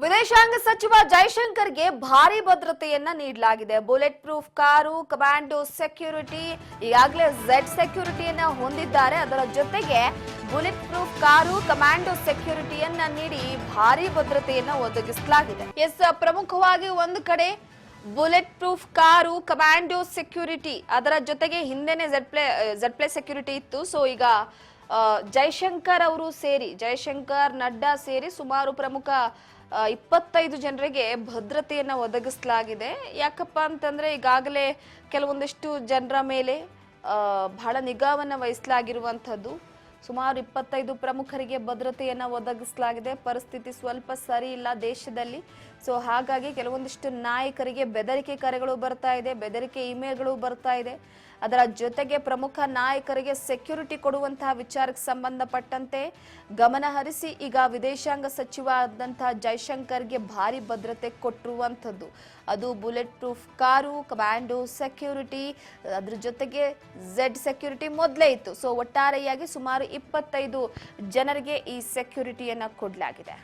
ವಿದೇಶಾಂಗ ಸಚಿವ ಜೈಶಂಕರ್ಗೆ ಭಾರಿ ಭದ್ರತೆಯನ್ನ ನೀಡಲಾಗಿದೆ. Bullet proof car, commando security, ಈಗಾಗಲೇ ಝೆಡ್ ಸೆಕ್ಯೂರಿಟಿಯನ್ನ ಹೊಂದಿದ್ದಾರೆ. ಅದರ ಜೊತೆಗೆ ಬುಲೆಟ್ ಪ್ರೂಫ್ ಕಾರು, ಕಮಾಂಡೋ ಸೆಕ್ಯೂರಿಟಿಯನ್ನ ನೀಡಿ ಭಾರಿ ಭದ್ರತೆಯನ್ನ ಒದಗಿಸಲಾಗಿದೆ. ಪ್ರಮುಖವಾಗಿ ಒಂದು ಕಡೆ bullet proof car, commando security, ಅದರ ಜೊತೆಗೆ ಹಿಂದೆನೆ ಝೆಡ್ ಪ್ಲೇ ಸೆಕ್ಯೂರಿಟಿ ಇತ್ತು. ಸೊ ಈಗ ಜೈಶಂಕರ್ ಅವರು ಸೇರಿ, ಜೈಶಂಕರ್ ನಡ್ಡಾ ಸೇರಿ ಸುಮಾರು ಪ್ರಮುಖ 25 ಜನರಿಗೆ ಭದ್ರತೆಯನ್ನ ಒದಗಿಸಲಾಗಿದೆ. ಯಾಕಪ್ಪ ಅಂತಂದ್ರೆ ಈಗಾಗಲೇ ಕೆಲವೊಂದಿಷ್ಟು ಜನರ ಮೇಲೆ ಬಹಳ ನಿಗಾವನ್ನ ವಹಿಸಲಾಗಿರುವಂತದ್ದು. ಸುಮಾರು 25 ಪ್ರಮುಖರಿಗೆ ಭದ್ರತೆಯನ್ನ ಒದಗಿಸಲಾಗಿದೆ. ಪರಿಸ್ಥಿತಿ ಸ್ವಲ್ಪ ಸರಿ ಇಲ್ಲ ದೇಶದಲ್ಲಿ. ಸೊ ಹಾಗಾಗಿ ಕೆಲವೊಂದಿಷ್ಟು ನಾಯಕರಿಗೆ ಬೆದರಿಕೆ ಕರೆಗಳು ಬರ್ತಾ ಇದೆ, ಬೆದರಿಕೆ ಇಮೇಲ್ಗಳು ಬರ್ತಾ ಇದೆ. ಅದರ ಜೊತೆಗೆ ಪ್ರಮುಖ ನಾಯಕರಿಗೆ ಸೆಕ್ಯೂರಿಟಿ ಕೊಡುವಂತಹ ವಿಚಾರಕ್ಕೆ ಸಂಬಂಧಪಟ್ಟಂತೆ ಗಮನ ಹರಿಸಿ ಈಗ ವಿದೇಶಾಂಗ ಸಚಿವ ಆದಂತಹ ಜೈಶಂಕರ್ಗೆ ಭಾರಿ ಭದ್ರತೆ ಕೊಟ್ಟಿರುವಂಥದ್ದು. ಅದು bullet proof car, commando security, ಅದ್ರ ಜೊತೆಗೆ ಝೆಡ್ ಸೆಕ್ಯೂರಿಟಿ ಮೊದಲೇ ಇತ್ತು. ಸೊ ಒಟ್ಟಾರೆಯಾಗಿ ಸುಮಾರು 25 ಜನರಿಗೆ ಈ ಸೆಕ್ಯೂರಿಟಿಯನ್ನ ಕೊಡಲಾಗಿದೆ.